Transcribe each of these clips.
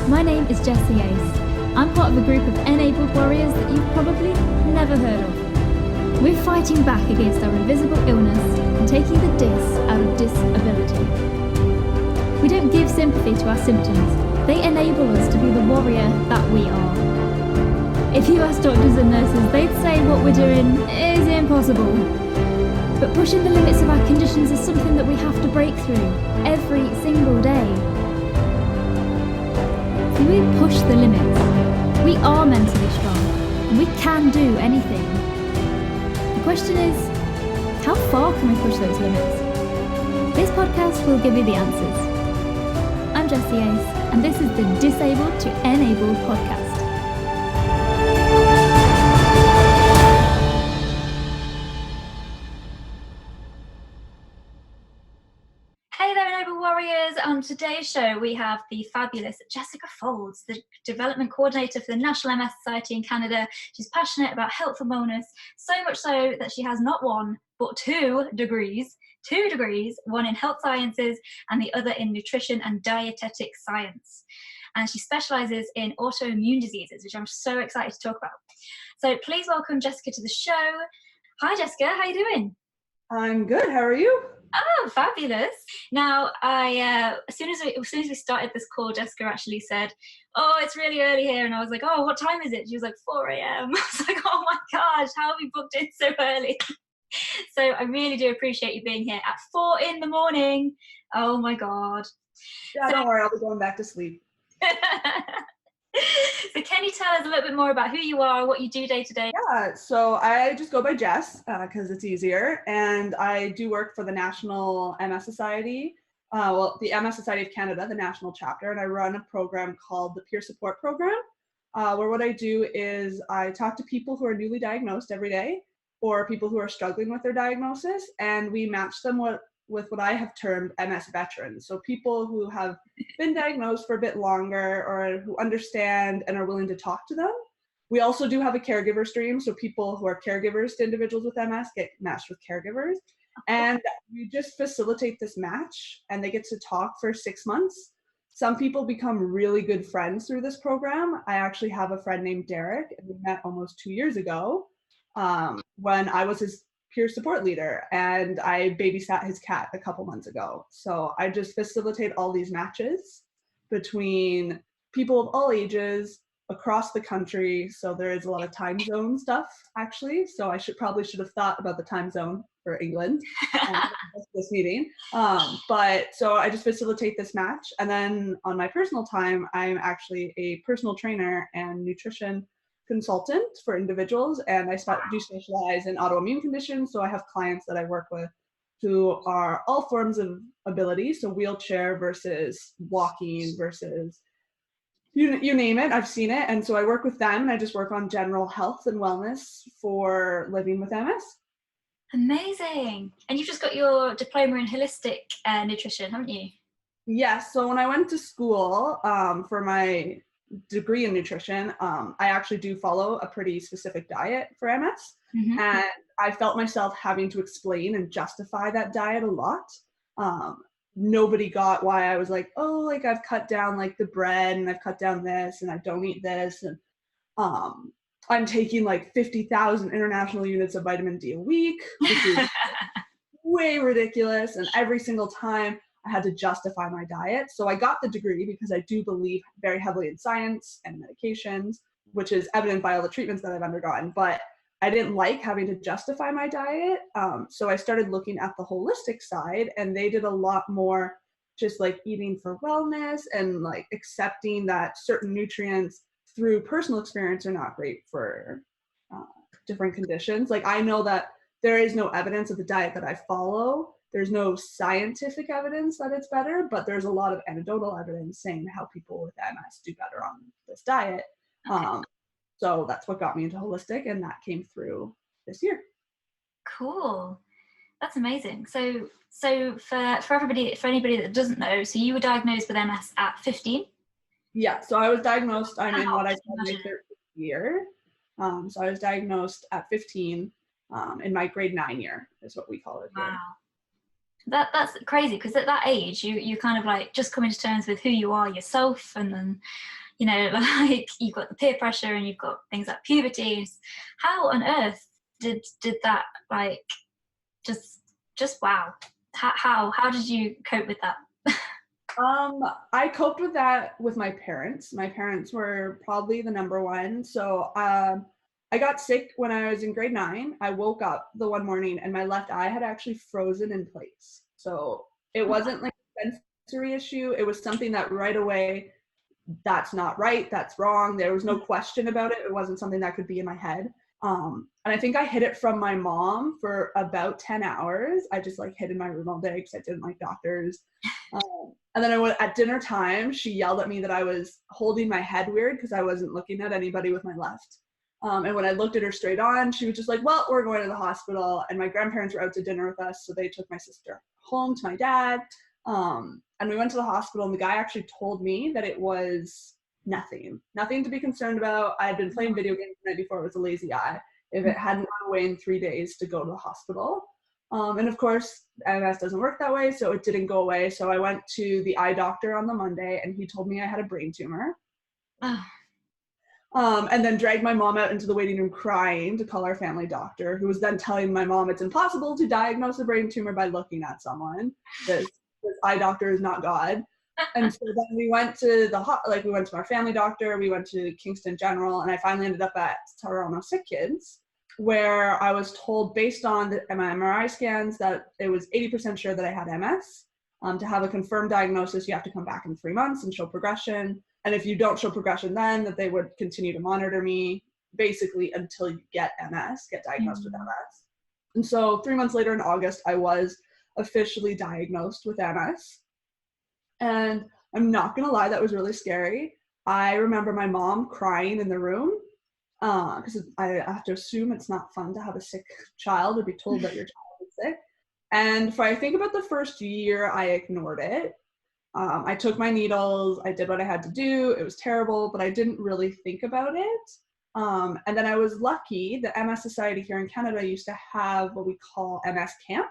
My name is Jess. I'm part of a group of enabled warriors that you've probably never heard of. We're fighting back against our invisible illness and taking the dis out of disability. We don't give sympathy to our symptoms, they enable us to be the warrior that we are. If you ask doctors and nurses, they'd say what we're doing is impossible. But pushing the limits of our conditions is something that we have to break through every single day. See, we push the limits. We are mentally strong, and we can do anything. The question is, how far can we push those limits? This podcast will give you the answers. I'm Jessie Ace, and this is the Disabled to Enabled podcast. Hey there, Enable Warriors. On today's show, we have the fabulous Jessica Folds, the Development Coordinator for the National MS Society in Canada. She's passionate about health and wellness, so much so that she has not one, but two degrees, one in health sciences and the other in nutrition and dietetic science. And she specialises in autoimmune diseases, which I'm so excited to talk about. So please welcome Jessica to the show. Hi, Jessica. How are you doing? I'm good. How are you? Oh, fabulous. Now, as soon as we started this call, Jessica actually said, oh, it's really early here. And I was like, oh, what time is it? She was like, 4 a.m. I was like, oh my gosh, how have you booked in so early? So I really do appreciate you being here at 4 a.m. Oh my God. Yeah, don't worry. I'll be going back to sleep. So can you tell us a little bit more about who you are, what you do day to day? Yeah, so I just go by Jess because it's easier. And I do work for the National MS Society, the MS Society of Canada, the national chapter. And I run a program called the Peer Support Program, where what I do is I talk to people who are newly diagnosed every day or people who are struggling with their diagnosis. And we match them with what I have termed MS veterans. So people who have been diagnosed for a bit longer or who understand and are willing to talk to them. We also do have a caregiver stream. So people who are caregivers to individuals with MS get matched with caregivers. And we just facilitate this match and they get to talk for 6 months. Some people become really good friends through this program. I actually have a friend named Derek and we met almost 2 years ago when I was his peer support leader and I babysat his cat a couple months ago. So I just facilitate all these matches between people of all ages across the country. So there is a lot of time zone stuff actually. So I should have thought about the time zone for England this meeting. But so I just facilitate this match. And then on my personal time, I'm actually a personal trainer and nutrition consultant for individuals, and I do specialize in autoimmune conditions. So I have clients that I work with who are all forms of ability, so wheelchair versus walking versus you name it, I've seen it. And so I work with them and I just work on general health and wellness for living with MS. Amazing. And you've just got your diploma in holistic nutrition, haven't you? Yes. So when I went to school for my degree in nutrition, I actually do follow a pretty specific diet for MS. Mm-hmm. And I felt myself having to explain and justify that diet a lot. Nobody got why I was like, oh, like I've cut down like the bread and I've cut down this and I don't eat this. And I'm taking like 50,000 international units of vitamin D a week, which is way ridiculous. And every single time I had to justify my diet. So I got the degree because I do believe very heavily in science and medications, which is evident by all the treatments that I've undergone. But I didn't like having to justify my diet. So I started looking at the holistic side, and they did a lot more just like eating for wellness and like accepting that certain nutrients through personal experience are not great for different conditions. Like I know that there is no evidence of the diet that I follow. There's no scientific evidence that it's better, but there's a lot of anecdotal evidence saying how people with MS do better on this diet. Okay. So that's what got me into holistic, and that came through this year. Cool. That's amazing. So for anybody that doesn't know, so you were diagnosed with MS at 15? Yeah, so I was diagnosed, I'm in what I call my 13th year. So I was diagnosed at 15 in my grade 9 year is what we call it. Wow. That's crazy, because at that age you kind of like just coming to terms with who you are yourself, and then like you've got the peer pressure and you've got things like puberty. How on earth did that, like, just wow, how did you cope with that? I coped with that with my parents. My parents were probably the number one. So I got sick when I was in grade 9. I woke up the one morning and my left eye had actually frozen in place. So it wasn't like a sensory issue. It was something that right away, that's not right, that's wrong. There was no question about it. It wasn't something that could be in my head. And I think I hid it from my mom for about 10 hours. I just like hid in my room all day because I didn't like doctors. And then at dinner time, she yelled at me that I was holding my head weird because I wasn't looking at anybody with my left. And when I looked at her straight on, she was just like, well, we're going to the hospital. And my grandparents were out to dinner with us, so they took my sister home to my dad. And we went to the hospital, and the guy actually told me that it was nothing to be concerned about. I had been playing video games the night before. It was a lazy eye. If it hadn't gone away in 3 days, to go to the hospital. And of course, MS doesn't work that way, so it didn't go away. So I went to the eye doctor on the Monday, and he told me I had a brain tumor. And then dragged my mom out into the waiting room crying to call our family doctor, who was then telling my mom it's impossible to diagnose a brain tumor by looking at someone. This eye doctor is not God. And so then we went to we went to our family doctor, we went to Kingston General, and I finally ended up at Toronto Sick Kids, where I was told, based on my MRI scans, that it was 80% sure that I had MS. To have a confirmed diagnosis, you have to come back in 3 months and show progression. And if you don't show progression then, that they would continue to monitor me basically until you get MS, get diagnosed with MS. And so 3 months later in August, I was officially diagnosed with MS. And I'm not gonna lie, that was really scary. I remember my mom crying in the room, because I have to assume it's not fun to have a sick child or be told that your child is sick. And for I think about the first year, I ignored it. I took my needles, I did what I had to do. It was terrible, but I didn't really think about it. And then I was lucky. The MS Society here in Canada used to have what we call MS Camp.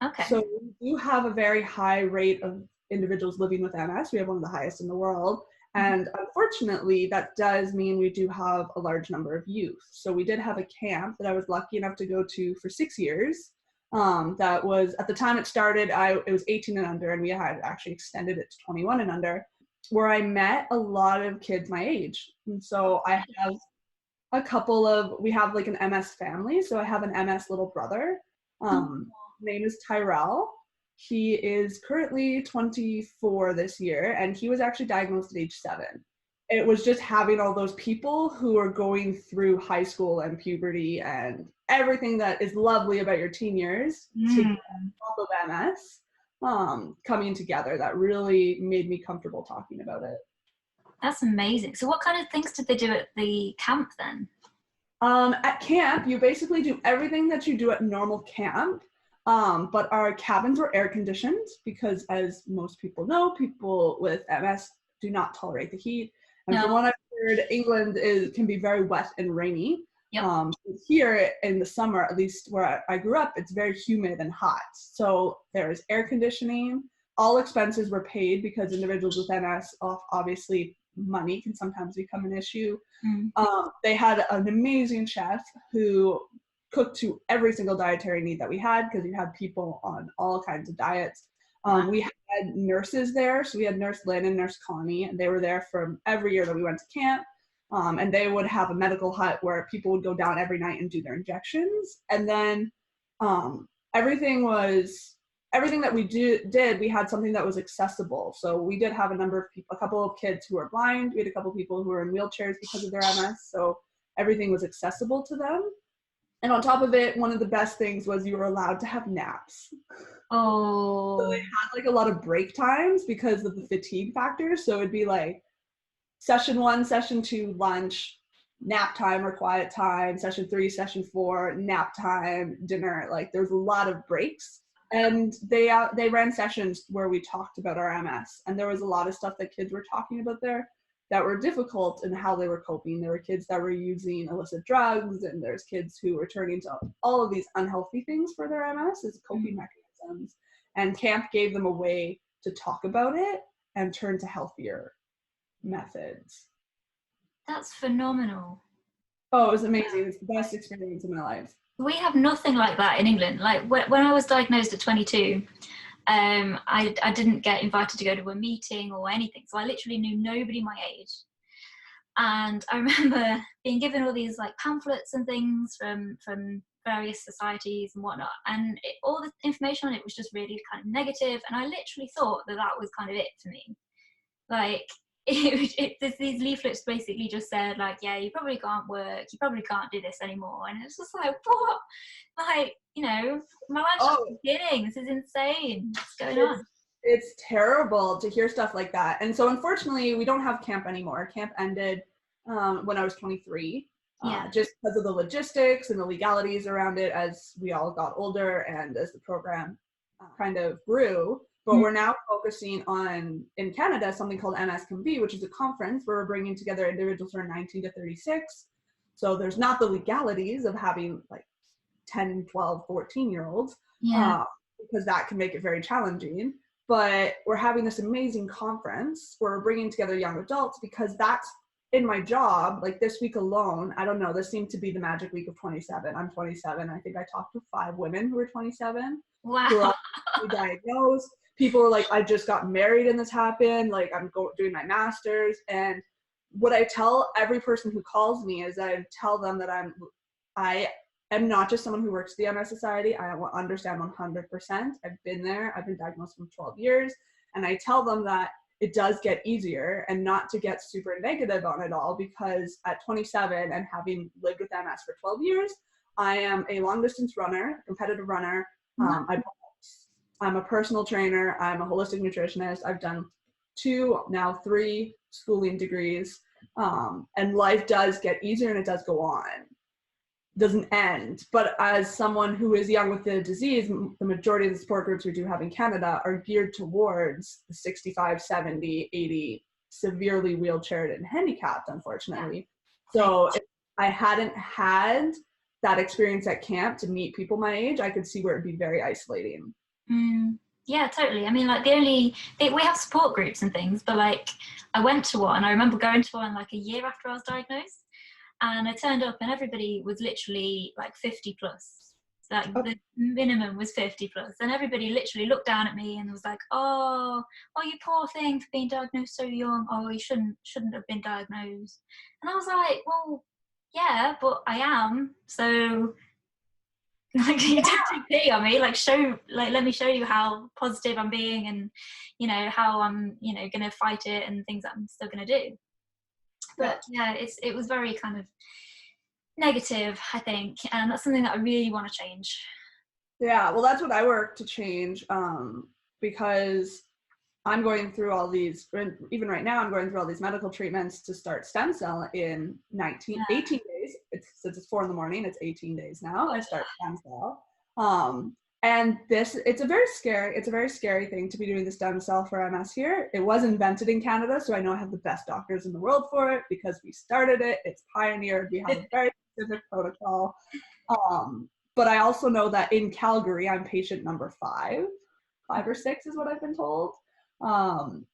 Okay. So we do have a very high rate of individuals living with MS. We have one of the highest in the world. And unfortunately, that does mean we do have a large number of youth. So we did have a camp that I was lucky enough to go to for 6 years. That was, at the time it started, it was 18 and under, and we had actually extended it to 21 and under, where I met a lot of kids my age. And so I have we have like an MS family. So I have an MS little brother. Name is Tyrell. He is currently 24 this year, and he was actually diagnosed at age 7. It was just having all those people who are going through high school and puberty and everything that is lovely about your teen years to get on top of MS, coming together, that really made me comfortable talking about it. That's amazing. So what kind of things did they do at the camp then? At camp, you basically do everything that you do at normal camp. But our cabins were air conditioned because, as most people know, people with MS do not tolerate the heat. And from what I've heard, England can be very wet and rainy. Yep. Here in the summer, at least where I grew up, it's very humid and hot. So there's air conditioning. All expenses were paid because individuals with MS, obviously, money can sometimes become an issue. They had an amazing chef who cooked to every single dietary need that we had, because we had people on all kinds of diets. We had nurses there. So we had Nurse Lynn and Nurse Connie, and they were there from every year that we went to camp. And they would have a medical hut where people would go down every night and do their injections. And then everything that we did, we had something that was accessible. So we did have a couple of kids who were blind. We had a couple of people who were in wheelchairs because of their MS. So everything was accessible to them. And on top of it, one of the best things was you were allowed to have naps. Oh. So they had like a lot of break times because of the fatigue factor. So it'd be like session 1, session 2, lunch, nap time or quiet time, session 3, session 4, nap time, dinner. Like there's a lot of breaks. And they ran sessions where we talked about our MS. And there was a lot of stuff that kids were talking about there that were difficult in how they were coping. There were kids that were using illicit drugs, and there's kids who were turning to all of these unhealthy things for their MS as coping mechanisms. And camp gave them a way to talk about it and turn to healthier methods. That's phenomenal. Oh, it was amazing. It's the best experience of my life. We have nothing like that in England. Like when I was diagnosed at 22, I didn't get invited to go to a meeting or anything. So I literally knew nobody my age. And I remember being given all these like pamphlets and things from various societies and whatnot. And all the information on it was just really kind of negative. And I literally thought that was kind of it for me. Like, these leaflets basically just said like, yeah, you probably can't work, you probably can't do this anymore. And it's just like, what? Like, you know, my life's just beginning. This is insane. What's going on? It's terrible to hear stuff like that. And so unfortunately, we don't have camp anymore. Camp ended when I was 23, just because of the logistics and the legalities around it as we all got older and as the program kind of grew. But we're now focusing on, in Canada, something called MS Can Be, which is a conference where we're bringing together individuals who are 19 to 36. So there's not the legalities of having like 10, 12, 14-year-olds, because that can make it very challenging. But we're having this amazing conference where we're bringing together young adults, because that's in my job. Like this week alone, I don't know, this seemed to be the magic week of 27. I'm 27. I think I talked to 5 women who are 27. Wow. Who are diagnosed. People are like, I just got married and this happened. Like I'm doing my master's. And what I tell every person who calls me is I tell them that I am not just someone who works at the MS Society. I understand 100%. I've been there. I've been diagnosed for 12 years. And I tell them that it does get easier, and not to get super negative on it all, because at 27 and having lived with MS for 12 years, I am a long distance runner, competitive runner. I'm a personal trainer. I'm a holistic nutritionist. I've done 2, now 3 schooling degrees. And life does get easier and it does go on. It doesn't end. But as someone who is young with the disease, the majority of the support groups we do have in Canada are geared towards the 65, 70, 80, severely wheelchaired and handicapped, unfortunately. So if I hadn't had that experience at camp to meet people my age, I could see where it'd be very isolating. Yeah, totally. I mean, like we have support groups and things, but like I went to one. I remember going to one like a year after I was diagnosed, and I turned up and everybody was literally like 50 plus. Like the minimum was 50 plus, and everybody literally looked down at me and was like, "Oh, you poor thing for being diagnosed so young. Oh, you shouldn't have been diagnosed." And I was like, "Well, yeah, but I am. So." Like you didn't pity on me, let me show you how positive I'm being, and you know how I'm gonna fight it and things that I'm still gonna do. But it was very kind of negative, I think, and that's something that I really want to change. Yeah, well, that's what I work to change, because I'm going through all these, even right now I'm going through all these medical treatments to start stem cell in 18 days. Since it's 4 a.m, it's 18 days now. I start stem cell. And it's a very scary thing to be doing the stem cell for MS here. It was invented in Canada, so I know I have the best doctors in the world for it because we started it. It's pioneered. We have a very specific protocol. But I also know that in Calgary, I'm patient number 5 or 6 is what I've been told.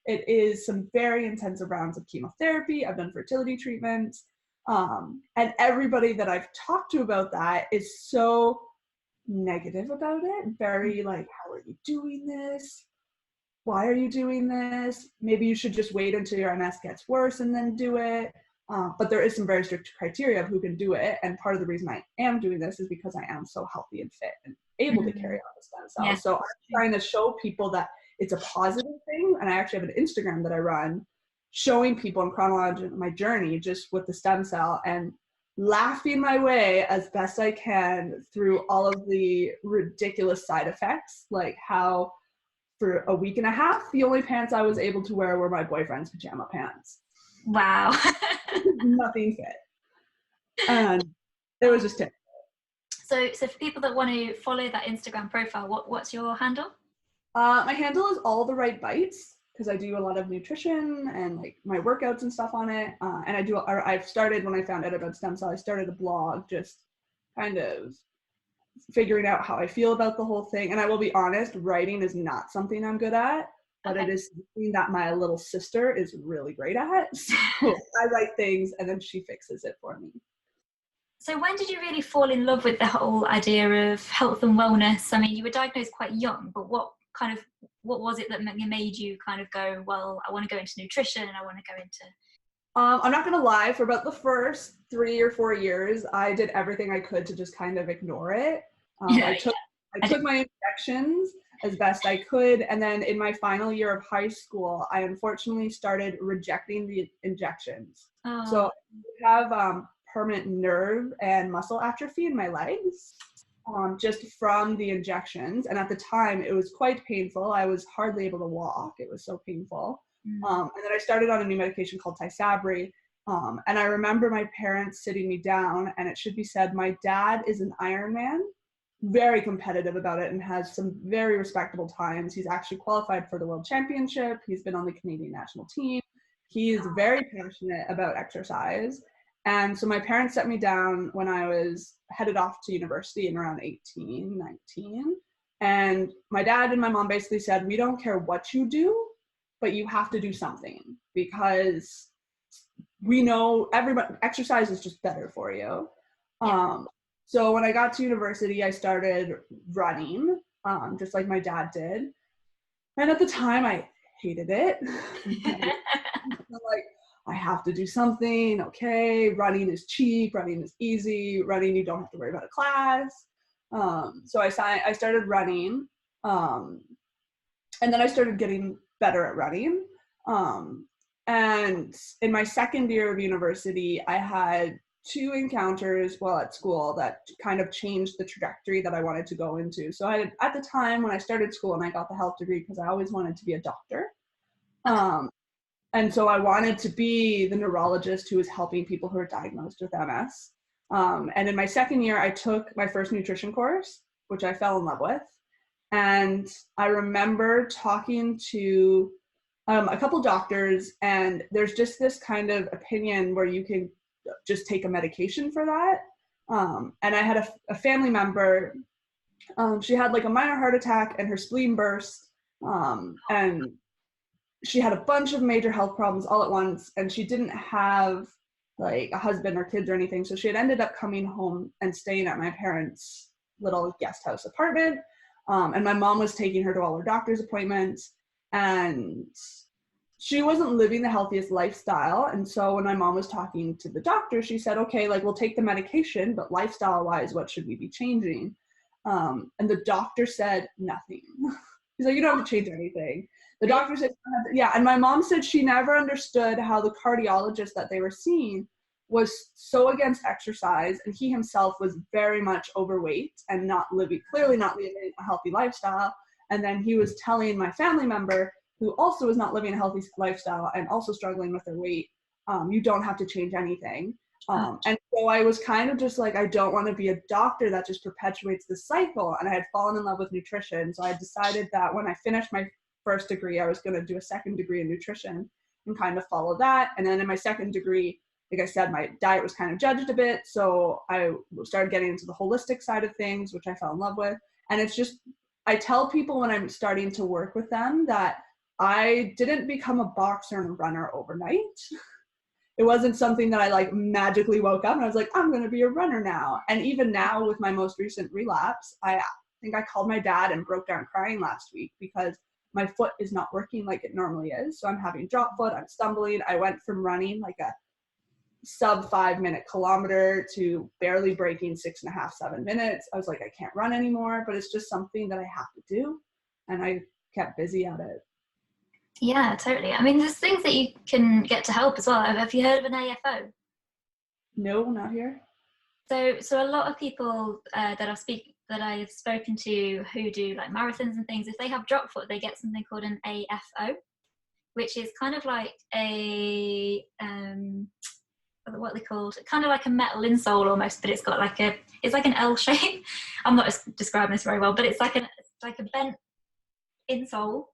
It is some very intensive rounds of chemotherapy. I've done fertility treatments. And everybody that I've talked to about that is so negative about it. Very like, how are you doing this? Why are you doing this? Maybe you should just wait until your MS gets worse and then do it. But there is some very strict criteria of who can do it. And part of the reason I am doing this is because I am so healthy and fit and able to carry on the stem cells. Yeah. So I'm trying to show people that it's a positive thing. And I actually have an Instagram that I run showing people in chronology my journey just with the stem cell and laughing my way as best I can through all of the ridiculous side effects, like how for a week and a half, the only pants I was able to wear were my boyfriend's pajama pants. Wow. Nothing fit. And it was just terrible. So for people that want to follow that Instagram profile, what's your handle? My handle is All the Right Bites, because I do a lot of nutrition and like my workouts and stuff on it. And I've started, when I found out about stem cell, I started a blog just kind of figuring out how I feel about the whole thing. And I will be honest, writing is not something I'm good at, but it is something that my little sister is really great at. So I write things and then she fixes it for me. So when did you really fall in love with the whole idea of health and wellness? I mean, you were diagnosed quite young, but what was it that made you kind of go, well, I want to go into nutrition and I want to go into... I'm not going to lie, for about the first 3 or 4 years, I did everything I could to just kind of ignore it. I took my injections as best I could. And then in my final year of high school, I unfortunately started rejecting the injections. Oh. So I have permanent nerve and muscle atrophy in my legs, just from the injections. And at the time, it was quite painful. I was hardly able to walk. It was so painful. And then I started on a new medication called Tysabri. And I remember my parents sitting me down, and it should be said, my dad is an Ironman, very competitive about it, and has some very respectable times. He's actually qualified for the World Championship. He's been on the Canadian national team. He's very passionate about exercise. And so my parents set me down when I was headed off to university in around 18, 19. And my dad and my mom basically said, we don't care what you do, but you have to do something, because we know exercise is just better for you. So when I got to university, I started running, just like my dad did. And at the time, I hated it. Like, I have to do something. Okay, running is cheap, running is easy, running, you don't have to worry about a class. So I started running, and then I started getting better at running. And in my second year of university, I had 2 encounters while at school that kind of changed the trajectory that I wanted to go into. So at the time when I started school, and I got the health degree because I always wanted to be a doctor. And so I wanted to be the neurologist who was helping people who are diagnosed with MS. And in my second year, I took my first nutrition course, which I fell in love with. And I remember talking to a couple doctors, and there's just this kind of opinion where you can just take a medication for that. And I had a family member, she had like a minor heart attack and her spleen burst. And she had a bunch of major health problems all at once, and she didn't have like a husband or kids or anything. So she had ended up coming home and staying at my parents' little guest house apartment. And my mom was taking her to all her doctor's appointments, and she wasn't living the healthiest lifestyle. And so when my mom was talking to the doctor, she said, okay, like, we'll take the medication, but lifestyle wise, what should we be changing? And the doctor said nothing. He's like, you don't have to change anything. The doctor said, yeah. And my mom said she never understood how the cardiologist that they were seeing was so against exercise, and he himself was very much overweight and clearly not living a healthy lifestyle. And then he was telling my family member, who also was not living a healthy lifestyle and also struggling with their weight, you don't have to change anything. And so I was kind of just like, I don't want to be a doctor that just perpetuates the cycle. And I had fallen in love with nutrition. So I decided that when I finished my first degree, I was going to do a second degree in nutrition and kind of follow that. And then in my second degree, like I said, my diet was kind of judged a bit. So I started getting into the holistic side of things, which I fell in love with. And it's just, I tell people when I'm starting to work with them that I didn't become a boxer and a runner overnight. It wasn't something that I like magically woke up and I was like, I'm going to be a runner now. And even now with my most recent relapse, I think I called my dad and broke down crying last week because my foot is not working like it normally is. So I'm having drop foot, I'm stumbling. I went from running like a sub 5-minute kilometer to barely breaking 6.5, 7 minutes. I was like, I can't run anymore, but it's just something that I have to do. And I kept busy at it. Yeah, totally. I mean, there's things that you can get to help as well. Have you heard of an AFO? No, not here. So a lot of people that I've spoken to who do like marathons and things, if they have drop foot, they get something called an AFO, which is kind of like a what are they called? Kind of like a metal insole almost, but it's got like it's like an L shape. I'm not describing this very well, but it's like a bent insole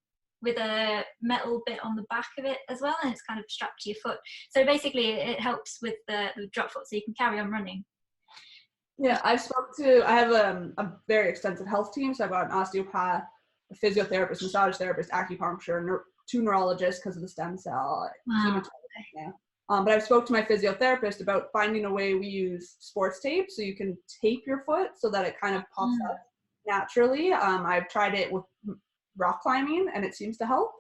with a metal bit on the back of it as well, and it's kind of strapped to your foot. So basically it helps with the drop foot so you can carry on running. Yeah, I have a very extensive health team. So I've got an osteopath, a physiotherapist, massage therapist, acupuncture, two neurologists because of the stem cell, Wow. hematologist. Yeah. But I've spoke to my physiotherapist about finding a way we use sports tape so you can tape your foot so that it kind of pops up naturally. I've tried it with rock climbing and it seems to help.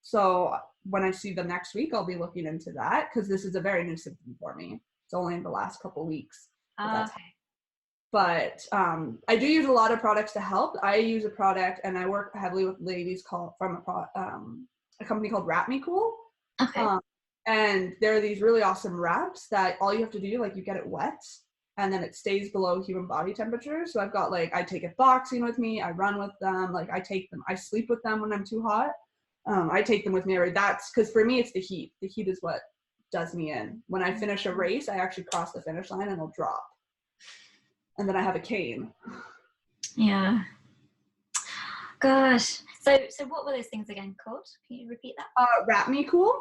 So when I see them next week, I'll be looking into that because this is a very new symptom for me. It's only in the last couple of weeks. Okay. But I do use a lot of products to help. I use a product and I work heavily with ladies from a company called Wrap Me Cool. Okay. And there are these really awesome wraps that all you have to do, like you get it wet and then it stays below human body temperature. So I've got I take it boxing with me, I run with them, I take them, I sleep with them when I'm too hot. I take them with me that's because for me it's the heat. The heat is what does me in. When I finish a race, I actually cross the finish line and it'll drop. And then I have a cane. Yeah. Gosh. So what were those things again called? Can you repeat that? Wrap Me Cool.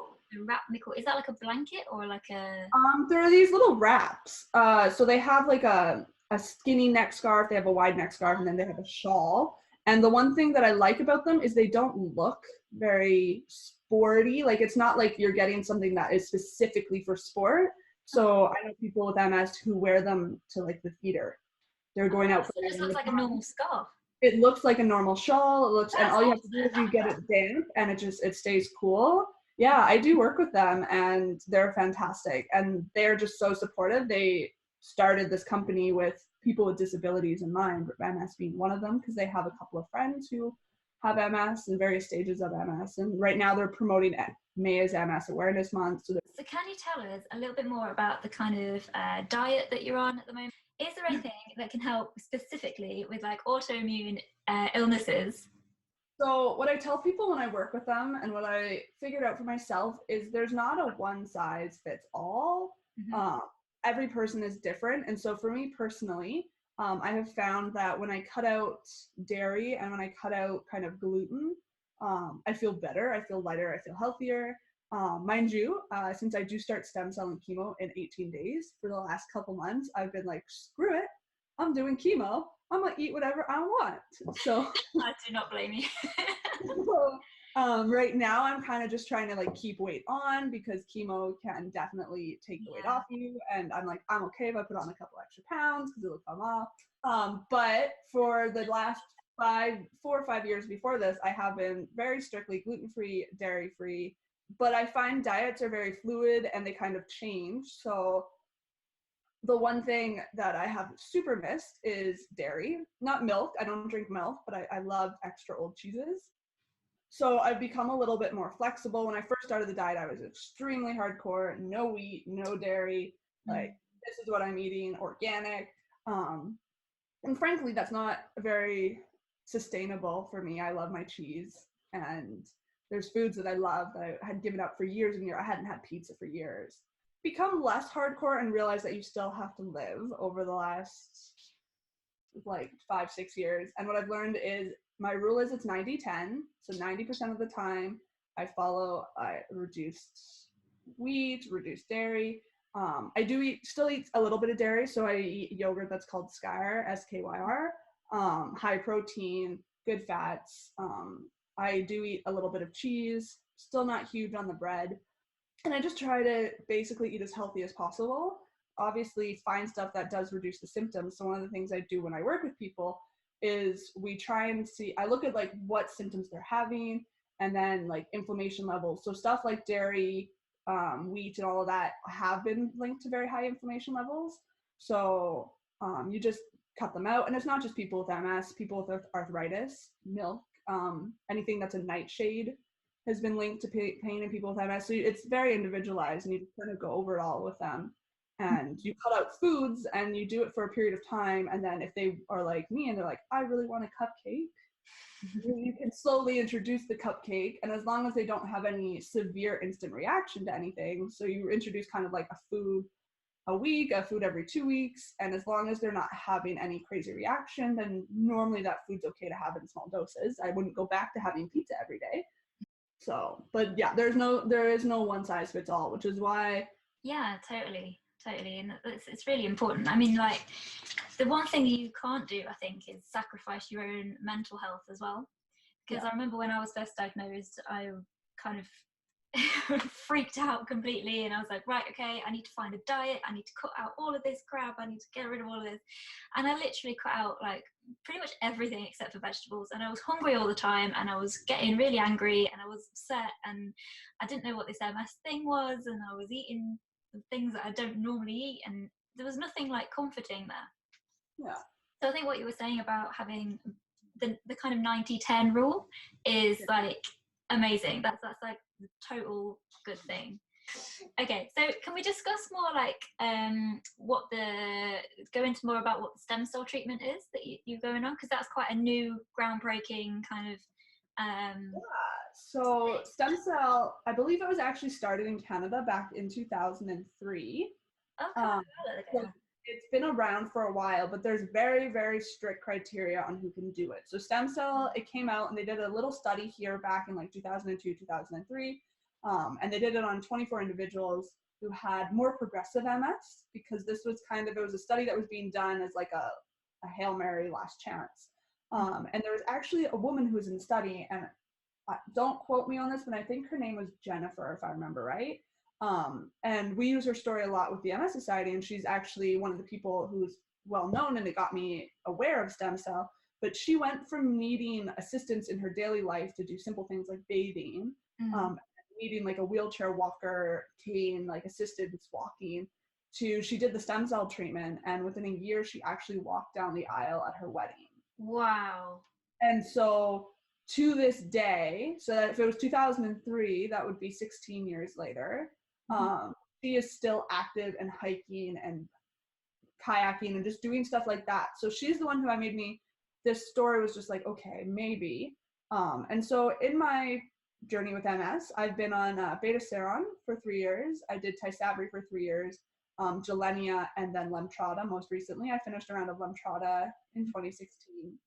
Wrap Me Cool. Is that like a blanket or like a? There are these little wraps. So they have a skinny neck scarf, they have a wide neck scarf, and then they have a shawl. And the one thing that I like about them is they don't look very sporty. It's not like you're getting something that is specifically for sport. So I know people with MS who wear them to the theater. They're going out. So it just looks like a normal scarf. It looks like a normal shawl. And all you have to do is you get it damp and it stays cool. Yeah, I do work with them and they're fantastic. And they're just so supportive. They started this company with people with disabilities in mind, MS being one of them, because they have a couple of friends who have MS in various stages of MS. And right now they're promoting May is MS Awareness Month. So can you tell us a little bit more about the kind of diet that you're on at the moment? Is there anything that can help specifically with autoimmune illnesses? So what I tell people when I work with them and what I figured out for myself is there's not a one size fits all. Mm-hmm. Every person is different. And so for me personally, I have found that when I cut out dairy and when I cut out kind of gluten, I feel better, I feel lighter, I feel healthier. Mind you, since I do start stem cell and chemo in 18 days, for the last couple months, I've been like, screw it, I'm doing chemo. I'm gonna eat whatever I want. So I do not blame you. Right now I'm kind of just trying to keep weight on because chemo can definitely take the weight off you. And I'm okay if I put on a couple extra pounds because it'll come off. But for the last 4 or 5 years before this, I have been very strictly gluten-free, dairy-free, but I find diets are very fluid and they kind of change. So the one thing that I have super missed is dairy, not milk. I don't drink milk, but I love extra old cheeses. So I've become a little bit more flexible. When I first started the diet, I was extremely hardcore, no wheat, no dairy, this is what I'm eating, organic. And frankly, that's not very sustainable for me. I love my cheese and there's foods that I love that I had given up for years and years. I hadn't had pizza for years. Become less hardcore and realize that you still have to live over the last 5-6 years. And what I've learned is my rule is it's 90-10. So 90% of the time I reduced wheat, reduced dairy. I do still eat a little bit of dairy. So I eat yogurt that's called Skyr, SKYR, high protein, good fats. I do eat a little bit of cheese, still not huge on the bread. And I just try to basically eat as healthy as possible. Obviously find stuff that does reduce the symptoms. So one of the things I do when I work with people is we try and see, I look at what symptoms they're having and then inflammation levels. So stuff like dairy, wheat and all of that have been linked to very high inflammation levels. So you just cut them out. And it's not just people with MS, people with arthritis, milk, anything that's a nightshade has been linked to pain in people with MS. So it's very individualized and you just kind of go over it all with them. And you cut out foods and you do it for a period of time. And then if they are like me and they're like, I really want a cupcake, you can slowly introduce the cupcake. And as long as they don't have any severe instant reaction to anything, so you introduce kind of a food a week, a food every 2 weeks. And as long as they're not having any crazy reaction, then normally that food's okay to have in small doses. I wouldn't go back to having pizza every day. So, but yeah, there is no one size fits all, which is why. Yeah, totally. And it's really important. I mean, the one thing you can't do, I think, is sacrifice your own mental health as well. Because I remember when I was first diagnosed, I kind of freaked out completely, and I was like, right, okay, I need to find a diet, I need to cut out all of this crap, I need to get rid of all of this. And I literally cut out like pretty much everything except for vegetables, and I was hungry all the time, and I was getting really angry, and I was upset, and I didn't know what this MS thing was, and I was eating things that I don't normally eat, and there was nothing like comforting there. Yeah. So I think what you were saying about having the kind of 90-10 rule is like amazing. That's like the total good thing. Okay, so can we discuss more like go into more about what the stem cell treatment is that you're going on, because that's quite a new, groundbreaking kind of yeah. So stem cell, I believe it was actually started in Canada back in 2003. Okay. So it's been around for a while, but there's very, very strict criteria on who can do it. So stem cell, it came out and they did a little study here back in like 2002, 2003. And they did it on 24 individuals who had more progressive MS, because this was it was a study that was being done as like a Hail Mary last chance. And there was actually a woman who was in the study, and don't quote me on this, but I think her name was Jennifer, if I remember right. And we use her story a lot with the MS Society, and she's actually one of the people who's well known, and it got me aware of stem cell. But she went from needing assistance in her daily life to do simple things like bathing, needing like a wheelchair walker, cane, like assistance walking, to she did the stem cell treatment, and within a year she actually walked down the aisle at her wedding. Wow. And so to this day, so that if it was 2003, that would be 16 years later, she is still active and hiking and kayaking and just doing stuff like that. So she's the one who this story was just like, okay, maybe. And so in my journey with MS, I've been on beta-seron for 3 years. I did Tysabri for 3 years, Gilenya, and then Lemtrada. Most recently, I finished a round of Lemtrada in 2016.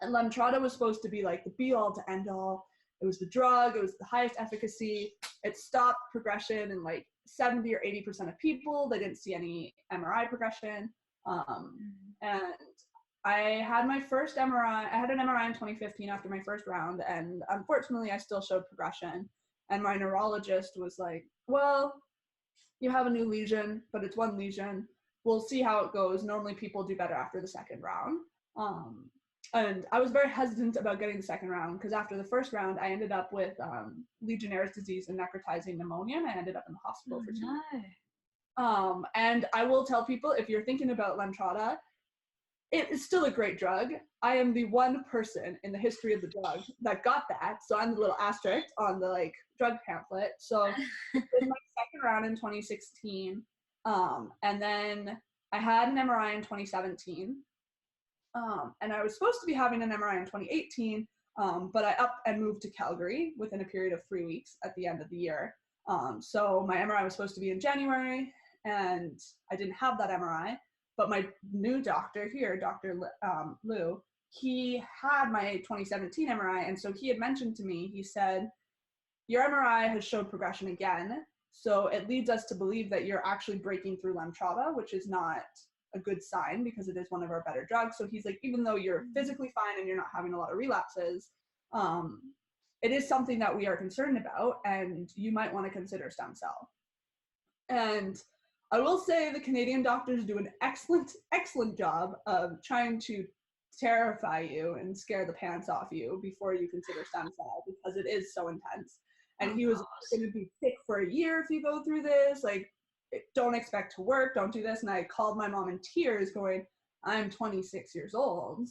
And Lemtrada was supposed to be like the be-all to end-all. It was the drug. It was the highest efficacy. It stopped progression in like 70 or 80% of people. They didn't see any MRI progression. And I had my first MRI. I had an MRI in 2015 after my first round, and unfortunately, I still showed progression. And my neurologist was like, well, you have a new lesion, but it's one lesion. We'll see how it goes. Normally, people do better after the second round. And I was very hesitant about getting the second round, because after the first round, I ended up with Legionnaire's disease and necrotizing pneumonia, and I ended up in the hospital for 2 weeks. And I will tell people, if you're thinking about Lemtrada, it is still a great drug. I am the one person in the history of the drug that got that, so I'm the little asterisk on the like drug pamphlet. So it's in my second round in 2016, and then I had an MRI in 2017. And I was supposed to be having an MRI in 2018, but I up and moved to Calgary within a period of 3 weeks at the end of the year. So my MRI was supposed to be in January, and I didn't have that MRI. But my new doctor here, Dr. Lou, he had my 2017 MRI, and so he had mentioned to me, he said, your MRI has showed progression again, so it leads us to believe that you're actually breaking through Lemtrada, which is not a good sign because it is one of our better drugs. So he's like, even though you're physically fine and you're not having a lot of relapses, it is something that we are concerned about, and you might want to consider stem cell. And I will say the Canadian doctors do an excellent job of trying to terrify you and scare the pants off you before you consider stem cell, because it is so intense. And he was going to be sick for a year if you go through this. Like, don't expect to work, don't do this. And I called my mom in tears going, I'm 26 years old.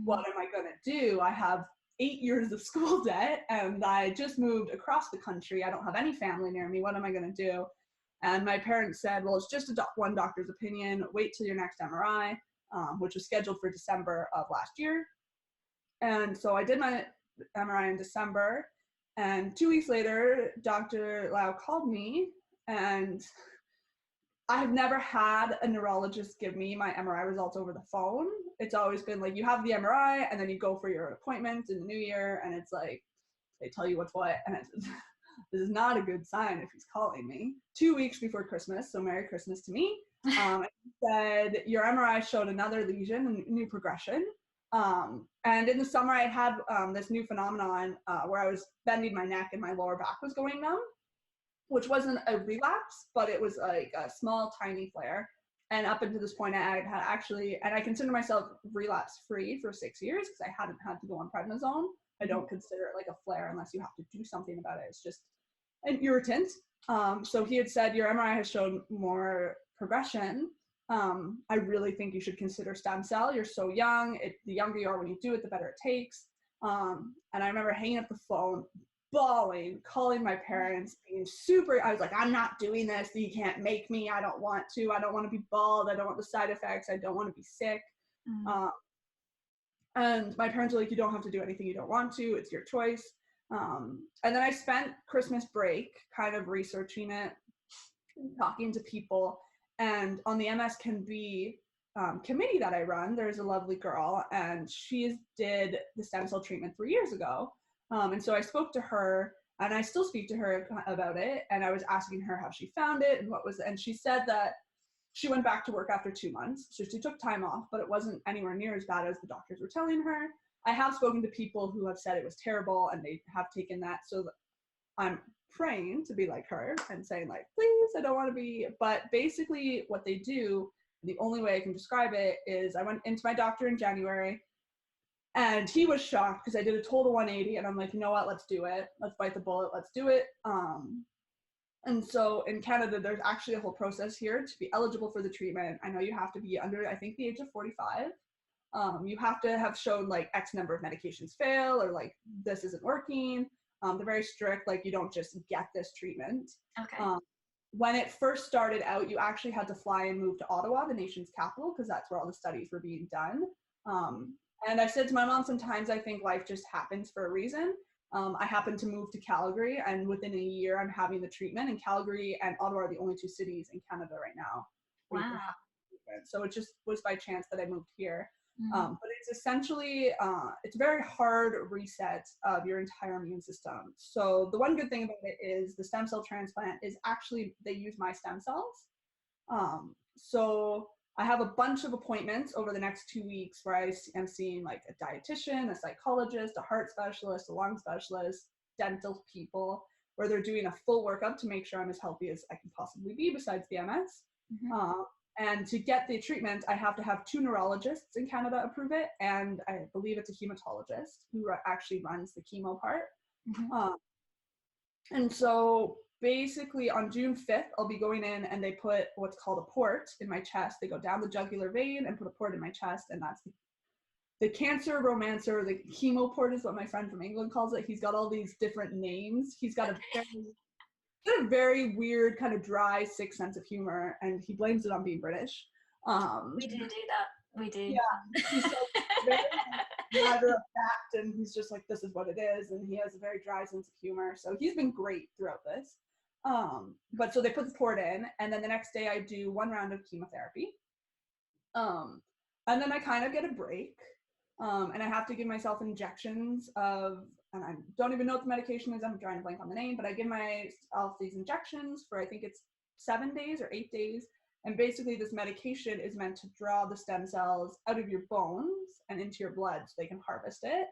What am I going to do? I have 8 years of school debt, and I just moved across the country. I don't have any family near me. What am I going to do? And my parents said, well, it's just one doctor's opinion. Wait till your next MRI, which was scheduled for December of last year. And so I did my MRI in December. And 2 weeks later, Dr. Lau called me, and I have never had a neurologist give me my MRI results over the phone. It's always been like, you have the MRI, and then you go for your appointment in the new year, and it's like, they tell you what's what, and it's, this is not a good sign if he's calling me. 2 weeks before Christmas, so Merry Christmas to me, He said, your MRI showed another lesion and new progression. And in the summer, I had this new phenomenon where I was bending my neck and my lower back was going numb, which wasn't a relapse, but it was like a small, tiny flare. And up until this point, I had actually, and I consider myself relapse free for 6 years because I hadn't had to go on prednisone. I don't consider it like a flare unless you have to do something about it. It's just an irritant. So he had said, your MRI has shown more progression. I really think you should consider stem cell. You're so young. The younger you are when you do it, the better it takes. And I remember hanging up the phone, bawling, calling my parents, being super, I was like, I'm not doing this. You can't make me. I don't want to. I don't want to be bald. I don't want the side effects. I don't want to be sick. And my parents were like, you don't have to do anything you don't want to. It's your choice. And then I spent Christmas break kind of researching it, talking to people. And on the MS Can Be committee that I run, there's a lovely girl, and she did the stem cell treatment 3 years ago. And so I spoke to her, and I still speak to her about it. And I was asking her how she found it and and she said that she went back to work after 2 months. So she took time off, but it wasn't anywhere near as bad as the doctors were telling her. I have spoken to people who have said it was terrible and they have taken that. So I'm praying to be like her and saying like, please, I don't want to be, but basically what they do, the only way I can describe it is I went into my doctor in January and he was shocked because I did a total 180 and I'm like, you know what, let's do it. Let's bite the bullet. Let's do it. And so in Canada, there's actually a whole process here to be eligible for the treatment. I know you have to be under, I think, the age of 45. You have to have shown like X number of medications fail or like this isn't working. They're very strict, like you don't just get this treatment. Okay. When it first started out, you actually had to fly and move to Ottawa, the nation's capital, because that's where all the studies were being done. And I said to my mom, sometimes I think life just happens for a reason. I happened to move to Calgary, and within a year I'm having the treatment, and Calgary and Ottawa are the only two cities in Canada right now. Wow. So it just was by chance that I moved here. But it's essentially, it's a very hard reset of your entire immune system. So the one good thing about it is the stem cell transplant is actually, they use my stem cells. So I have a bunch of appointments over the next 2 weeks where I am seeing like a dietitian, a psychologist, a heart specialist, a lung specialist, dental people, where they're doing a full workup to make sure I'm as healthy as I can possibly be besides the MS. And to get the treatment, I have to have 2 neurologists in Canada approve it, and I believe it's a hematologist who actually runs the chemo part. And so basically on June 5th, I'll be going in and they put what's called a port in my chest. They go down the jugular vein and put a port in my chest, and that's the cancer romancer, the chemo port is what my friend from England calls it. He's got all these different names. He's got a very weird, kind of dry, sick sense of humor, and he blames it on being British. We do that. We do. Yeah, he's so very matter of fact, and he's just like, this is what it is, and he has a very dry sense of humor. So he's been great throughout this. But so they put the port in, and then the next day I do 1 round of chemotherapy. And then I kind of get a break. And I have to give myself injections of, and I don't even know what the medication is, I'm trying to blank on the name, but I give myself these injections for, I think it's 7 days or 8 days. And basically this medication is meant to draw the stem cells out of your bones and into your blood so they can harvest it.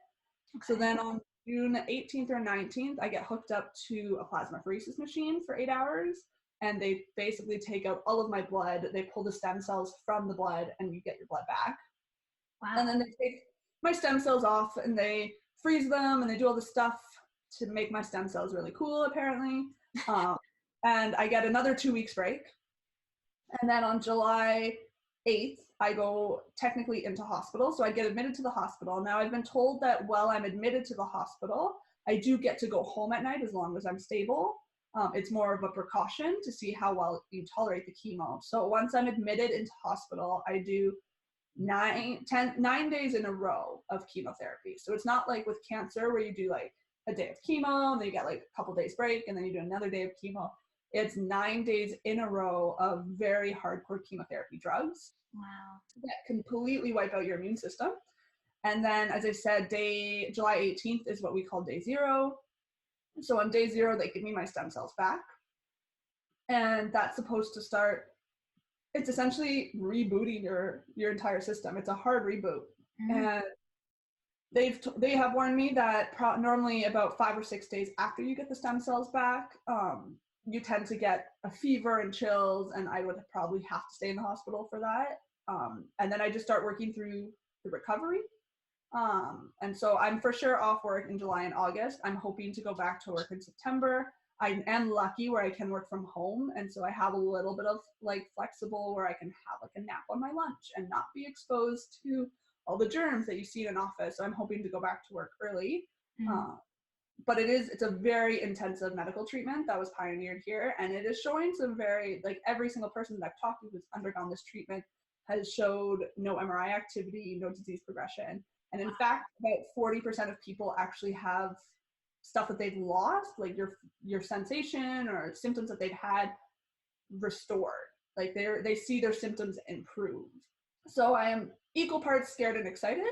Okay. So then on June 18th or 19th, I get hooked up to a plasmapheresis machine for 8 hours. And they basically take out all of my blood. They pull the stem cells from the blood and you get your blood back. Wow. And then they take my stem cells off and they freeze them and they do all this stuff to make my stem cells really cool, apparently. And I get another 2 weeks break. And then on July 8th, I go technically into hospital. So I get admitted to the hospital. Now I've been told that while I'm admitted to the hospital, I do get to go home at night as long as I'm stable. It's more of a precaution to see how well you tolerate the chemo. So once I'm admitted into hospital, I do 9 days in a row of chemotherapy. So it's not like with cancer where you do like a day of chemo and then you get like a couple days break and then you do another day of chemo. It's 9 days in a row of very hardcore chemotherapy drugs. Wow. That completely wipe out your immune system. And then, as I said, July 18th is what we call day 0. So on day 0, they give me my stem cells back. And that's supposed to start it's essentially rebooting your entire system. It's a hard reboot. Mm. And they have warned me that normally about 5 or 6 days after you get the stem cells back, you tend to get a fever and chills, and I would probably have to stay in the hospital for that. And then I just start working through the recovery. And so I'm for sure off work in July and August. I'm hoping to go back to work in September. I am lucky where I can work from home, and so I have a little bit of like flexible where I can have like a nap on my lunch and not be exposed to all the germs that you see in an office. So I'm hoping to go back to work early. But it's a very intensive medical treatment that was pioneered here, and it is showing some very, like, every single person that I've talked to who's undergone this treatment has showed no MRI activity, no disease progression. And in fact, about 40% of people actually have stuff that they've lost, like your sensation or symptoms that they've had restored. Like they see their symptoms improve. So I am equal parts scared and excited.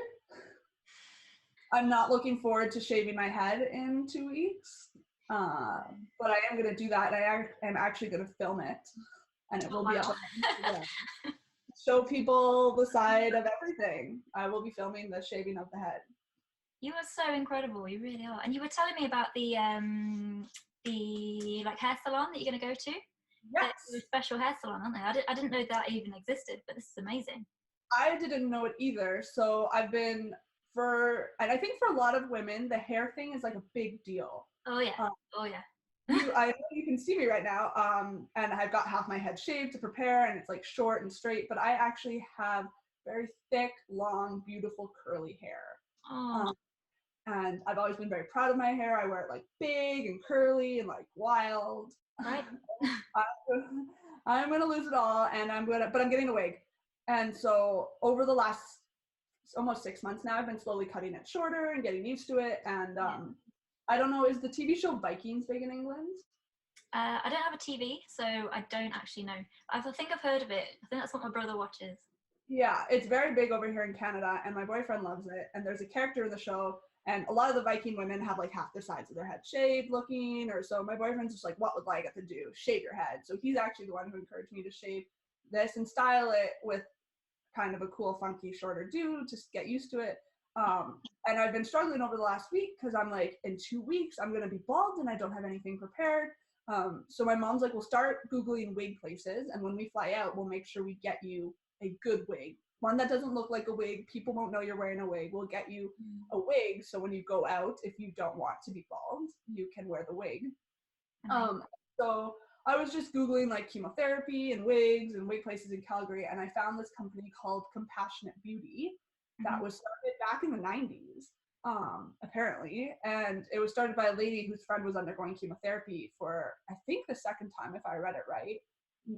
I'm not looking forward to shaving my head in 2 weeks, but I am going to do that. I am actually going to film it, and it will be up on Instagram. Show people the side of everything. I will be filming the shaving of the head. You are so incredible. You really are. And you were telling me about the like hair salon that you're going to go to. Yes. They're a special hair salon, aren't they? I didn't know that even existed, but this is amazing. I didn't know it either. So I've been and I think for a lot of women, the hair thing is like a big deal. Oh yeah. Oh yeah. I know you can see me right now, and I've got half my head shaved to prepare, and it's like short and straight, but I actually have very thick, long, beautiful, curly hair. Oh. And I've always been very proud of my hair. I wear it like big and curly and like wild. Right. I'm gonna lose it all, and but I'm getting a wig. And so over the last almost 6 months now, I've been slowly cutting it shorter and getting used to it. And I don't know, is the TV show Vikings big in England? I don't have a TV, so I don't actually know. I think I've heard of it. I think that's what my brother watches. Yeah, it's very big over here in Canada, and my boyfriend loves it. And there's a character in the show, and a lot of the Viking women have like half the sides of their head shaved looking, or so my boyfriend's just like, what would I get to do? Shave your head. So he's actually the one who encouraged me to shave this and style it with kind of a cool, funky, shorter do to get used to it. And I've been struggling over the last week because I'm like, in 2 weeks, I'm going to be bald and I don't have anything prepared. So my mom's like, we'll start Googling wig places. And when we fly out, we'll make sure we get you a good wig. One that doesn't look like a wig. People won't know you're wearing a wig. We'll get you a wig. So when you go out, if you don't want to be bald, you can wear the wig. So I was just Googling like chemotherapy and wigs and wig places in Calgary, and I found this company called Compassionate Beauty that was started back in the 90s, apparently. And it was started by a lady whose friend was undergoing chemotherapy for, I think, the second time, if I read it right.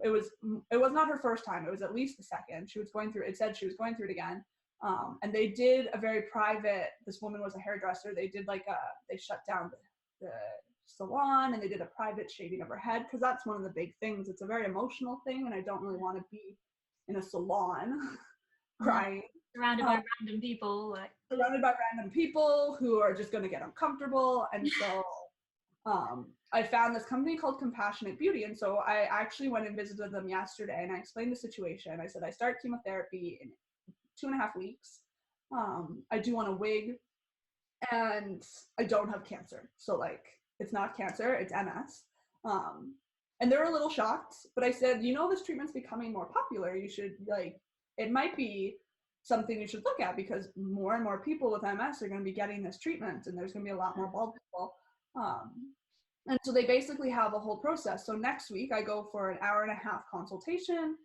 It was not her first time. It was at least the second. It said she was going through it again. And they did a very private, this woman was a hairdresser. They did they shut down the salon, and they did a private shaving of her head, because that's one of the big things. It's a very emotional thing, and I don't really want to be in a salon crying. Surrounded by random people. Surrounded by random people who are just going to get uncomfortable. And so I found this company called Compassionate Beauty. And so I actually went and visited them yesterday, and I explained the situation. I said, I start chemotherapy in 2.5 weeks. I do want a wig, and I don't have cancer. So like, it's not cancer, it's MS. And they were a little shocked, but I said, this treatment's becoming more popular. You should it might be something you should look at, because more and more people with MS are going to be getting this treatment, and there's going to be a lot more bald people. And so they basically have a whole process. So next week I go for an 1.5 hour consultation,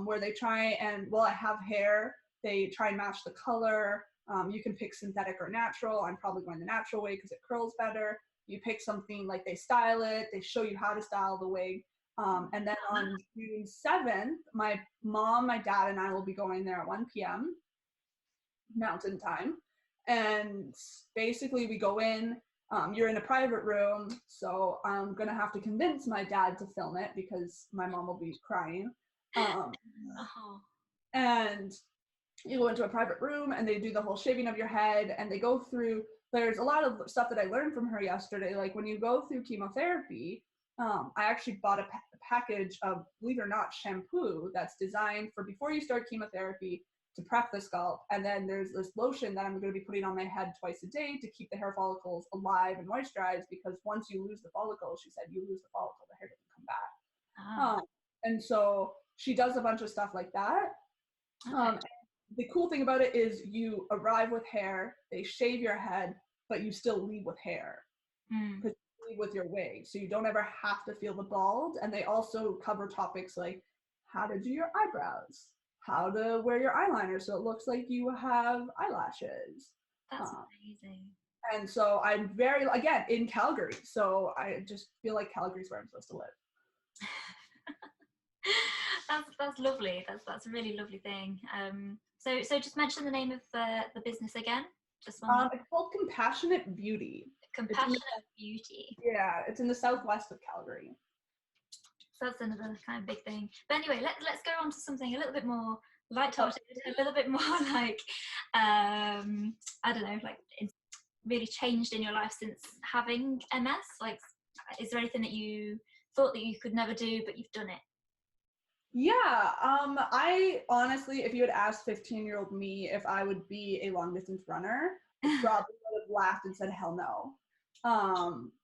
where they try and, I have hair, they try and match the color. You can pick synthetic or natural. I'm probably going the natural way because it curls better. You pick something, like they style it, they show you how to style the wig. And then on June 7th, my mom, my dad, and I will be going there at 1 p.m. Mountain Time. And basically we go in, you're in a private room. So I'm going to have to convince my dad to film it because my mom will be crying. And you go into a private room, and they do the whole shaving of your head, and they go through, there's a lot of stuff that I learned from her yesterday. Like when you go through chemotherapy, I actually bought a package of, believe it or not, shampoo that's designed for before you start chemotherapy to prep the scalp. And then there's this lotion that I'm going to be putting on my head twice a day to keep the hair follicles alive and moisturized, because once you lose the follicle, she said, you lose the follicle, the hair doesn't come back. And so she does a bunch of stuff like that. Okay. The cool thing about it is you arrive with hair, they shave your head, but you still leave with hair. Because you leave with your wig, so you don't ever have to feel the bald. And they also cover topics like how to do your eyebrows, how to wear your eyeliner so it looks like you have eyelashes. That's amazing. And so I'm very, again, in Calgary, so I just feel like Calgary's where I'm supposed to live. That's lovely. That's a really lovely thing. So just mention the name of the business again. Just one. It's called Compassionate Beauty. Compassionate Beauty. Yeah, it's in the southwest of Calgary. So that's another kind of big thing. But anyway, let's go on to something a little bit more light-hearted, a little bit more like I don't know, like it's really changed in your life since having MS. Like, is there anything that you thought that you could never do but you've done it? Yeah, I honestly, if you had asked 15-year-old me if I would be a long distance runner, I probably would have laughed and said, hell no.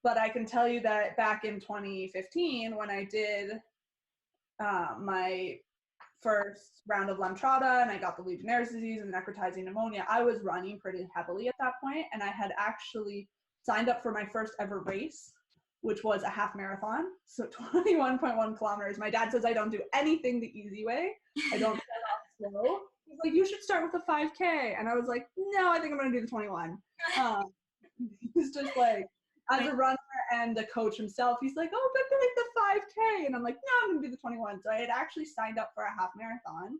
But I can tell you that back in 2015, when I did my first round of Lemtrada and I got the Legionnaire's disease and necrotizing pneumonia, I was running pretty heavily at that point, and I had actually signed up for my first ever race, which was a half marathon, so 21.1 kilometers. My dad says I don't do anything the easy way. I don't start off slow. He's like, you should start with a 5K. And I was like, no, I think I'm gonna do the 21. He's just like, as a runner and a coach himself, he's like, oh, but like the 5K. And I'm like, no, I'm gonna do the 21. So I had actually signed up for a half marathon.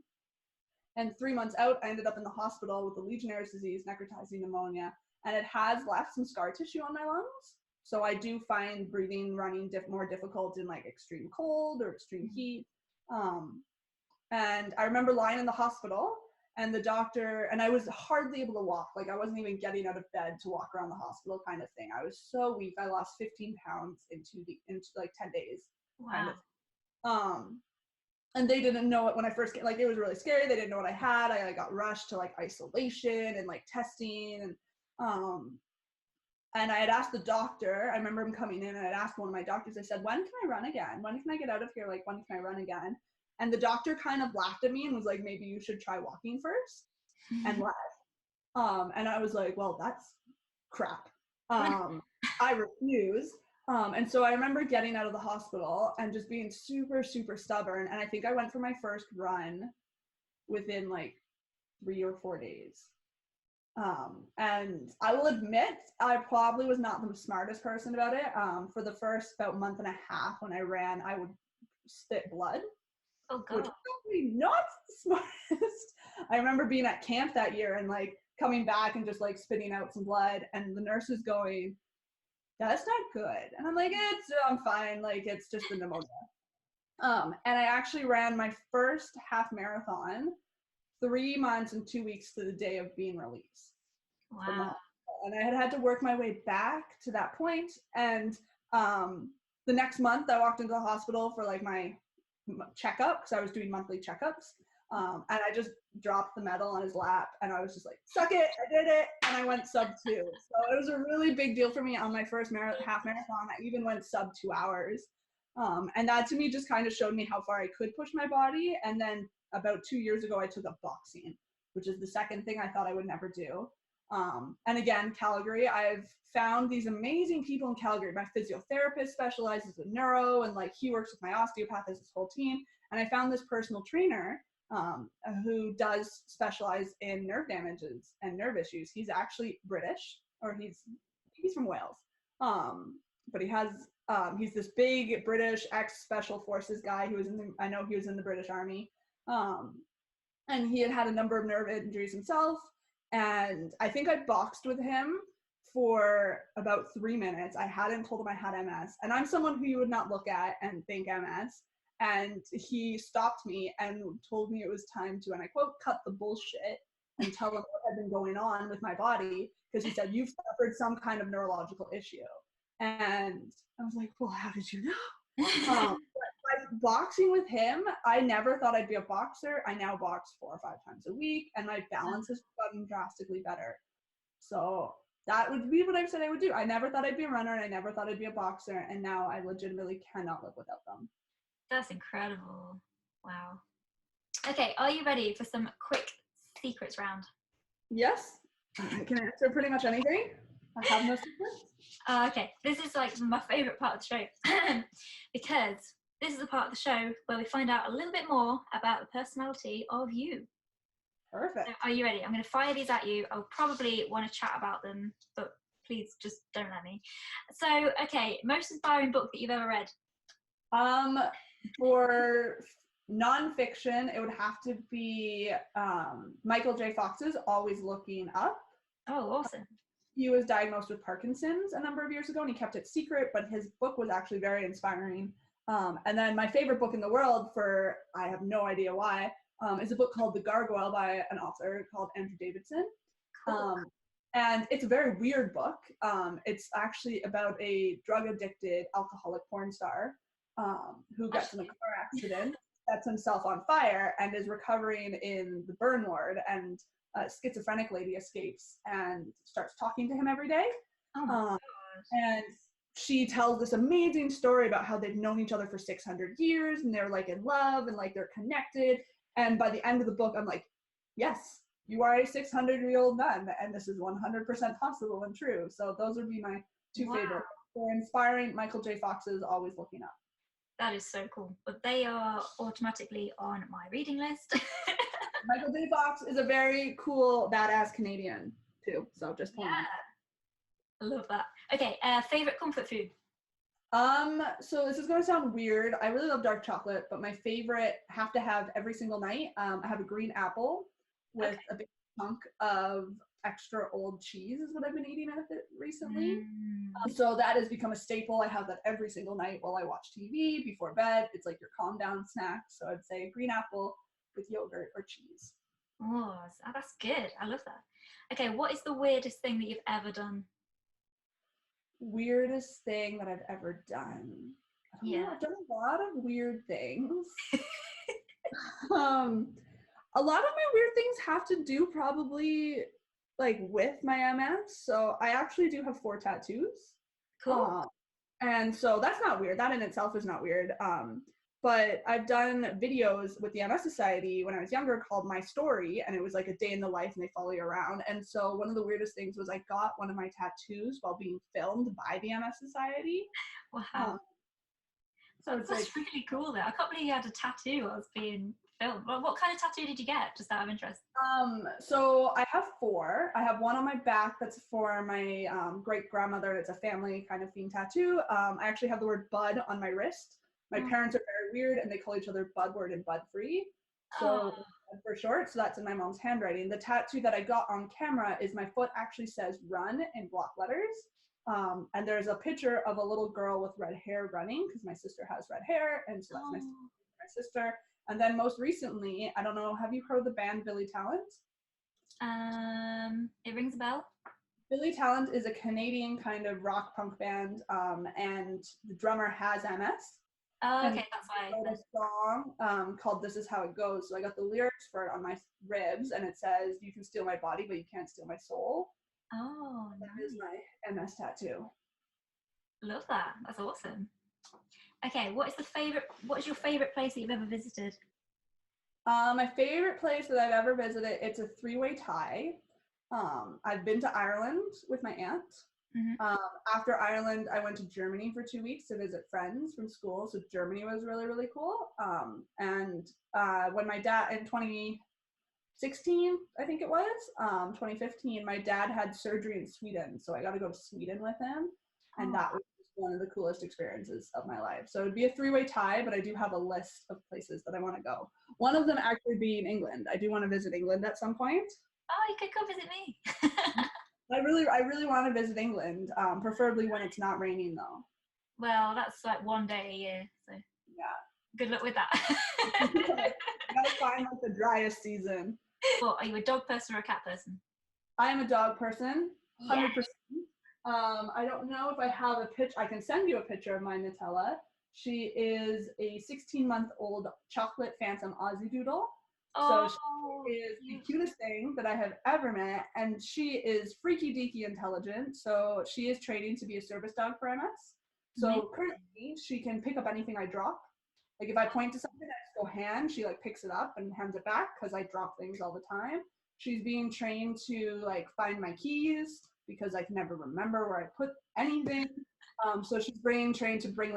And 3 months out, I ended up in the hospital with the Legionnaire's disease, necrotizing pneumonia, and it has left some scar tissue on my lungs. So I do find breathing, running more difficult in like extreme cold or extreme heat. And I remember lying in the hospital and the doctor, and I was hardly able to walk. Like I wasn't even getting out of bed to walk around the hospital kind of thing. I was so weak. I lost 15 pounds into like 10 days. Wow. Kind of. And they didn't know it when I first came. Like it was really scary. They didn't know what I had. I got rushed to like isolation and like testing and I had asked the doctor, I remember him coming in and I'd asked one of my doctors, I said, when can I run again? When can I get out of here? Like, when can I run again? And the doctor kind of laughed at me and was like, maybe you should try walking first and left. And I was like, well, that's crap. I refuse. And so I remember getting out of the hospital and just being super, super stubborn. And I think I went for my first run within like 3 or 4 days. And I will admit, I probably was not the smartest person about it. For the first about month and a half when I ran, I would spit blood. Oh God. Which is probably not the smartest. I remember being at camp that year and like coming back and just like spitting out some blood, and the nurse was going, that's not good. And I'm like, I'm fine. Like, it's just the pneumonia. And I actually ran my first half marathon 3 months and 2 weeks to the day of being released. Wow. And I had to work my way back to that point. And the next month I walked into the hospital for like my checkup, because I was doing monthly checkups. And I just dropped the medal on his lap and I was just like, suck it, I did it. And I went sub 2. So it was a really big deal for me on my first half marathon. I even went sub 2 hours. And that to me just kind of showed me how far I could push my body. And then about 2 years ago, I took up boxing, which is the second thing I thought I would never do. And again, Calgary, I've found these amazing people in Calgary. My physiotherapist specializes in neuro, and like he works with my osteopath as his whole team. And I found this personal trainer who does specialize in nerve damages and nerve issues. He's actually British, or he's from Wales. But he's this big British ex-special forces guy who was I know he was in the British Army. And he had a number of nerve injuries himself. And I think I boxed with him for about 3 minutes. I hadn't told him I had MS. And I'm someone who you would not look at and think MS. And he stopped me and told me it was time to, and I quote, cut the bullshit and tell him what had been going on with my body. Because he said, you've suffered some kind of neurological issue. And I was like, well, how did you know? Like boxing with him, I never thought I'd be a boxer. I now box 4 or 5 times a week, and my balance has gotten drastically better. So that would be what I've said I would do. I never thought I'd be a runner, and I never thought I'd be a boxer, and now I legitimately cannot live without them. That's incredible. Wow. Okay, are you ready for some quick secrets round? Yes. I can answer pretty much anything. I have no secrets. Okay, this is like my favorite part of the show because this is the part of the show where we find out a little bit more about the personality of you. Perfect. So are you ready? I'm going to fire these at you. I'll probably want to chat about them, but please just don't let me. So, okay, most inspiring book that you've ever read? For nonfiction, it would have to be Michael J. Fox's Always Looking Up. Oh, awesome. He was diagnosed with Parkinson's a number of years ago, and he kept it secret, but his book was actually very inspiring. And then my favorite book in the world, for I have no idea why, is a book called The Gargoyle by an author called Andrew Davidson. Cool. And it's a very weird book. It's actually about a drug-addicted alcoholic porn star who gets in a car accident, sets himself on fire, and is recovering in the burn ward, and a schizophrenic lady escapes and starts talking to him every day. Oh my gosh. And she tells this amazing story about how they've known each other for 600 years, and they're like in love, and like they're connected. And by the end of the book, I'm like, yes, you are a 600-year-old man, and this is 100% possible and true. So those would be my two favorites. For inspiring, Michael J. Fox's Always Looking Up. That is so cool. But they are automatically on my reading list. Michael J. Fox is a very cool, badass Canadian too. So just point out. I love that. Okay, favorite comfort food? So this is going to sound weird. I really love dark chocolate, but my favorite, have to have every single night. I have a green apple with a big chunk of extra old cheese is what I've been eating with it recently. So that has become a staple. I have that every single night while I watch TV, before bed. It's like your calm down snack. So I'd say green apple with yogurt or cheese. Oh, that's good. I love that. Okay, what is the weirdest thing that you've ever done? Weirdest thing that I've ever done? I don't know. I've done a lot of weird things. A lot of my weird things have to do probably like with my MS. So I actually do have 4 tattoos. Cool. And so that's not weird. That in itself is not weird. But I've done videos with the MS Society when I was younger called My Story, and it was like a day in the life and they follow you around. And so one of the weirdest things was I got one of my tattoos while being filmed by the MS Society. Wow. So that's like, really cool though. I can't believe you had a tattoo while I was being filmed. What kind of tattoo did you get, just out of interest? So I have 4. I have one on my back that's for my great grandmother. It's a family kind of themed tattoo. I actually have the word bud on my wrist. My parents are very weird and they call each other Budward and Budfree. So for short, so that's in my mom's handwriting. The tattoo that I got on camera is my foot actually says run in block letters. And there's a picture of a little girl with red hair running because my sister has red hair. And so that's my sister. And then most recently, I don't know, have you heard of the band Billy Talent? It rings a bell. Billy Talent is a Canadian kind of rock punk band, and the drummer has MS. Oh, okay, that's why. I wrote a song called This Is How It Goes. So I got the lyrics for it on my ribs, and it says, you can steal my body, but you can't steal my soul. Oh, that is my MS tattoo. Love that. That's awesome. Okay, what is your favorite place that you've ever visited? My favorite place that I've ever visited, it's a 3-way tie. I've been to Ireland with my aunt. After Ireland, I went to Germany for 2 weeks to visit friends from school. So Germany was really, really cool. And when my dad, in 2016, I think it was, 2015, my dad had surgery in Sweden. So I got to go to Sweden with him. And that was one of the coolest experiences of my life. So it'd be a 3-way tie, but I do have a list of places that I want to go. One of them actually being England. I do want to visit England at some point. Oh, you could go visit me. I really want to visit England, preferably when it's not raining though. Well, that's like one day a year, so yeah. Good luck with that. You gotta find like the driest season. Well, are you a dog person or a cat person? I am a dog person, 100%. I don't know if I have a picture. I can send you a picture of my Nutella. She is a 16-month-old chocolate phantom Aussie doodle. So Oh, she is the cute. cutest thing that I have ever met, and she is freaky deaky intelligent. So she is training to be a service dog for MS. Amazing. So currently, she can pick up anything I drop. Like if I point to something, I just go hand. She like picks it up and hands it back because I drop things all the time. She's being trained to like find my keys because I can never remember where I put anything. So she's being trained to bring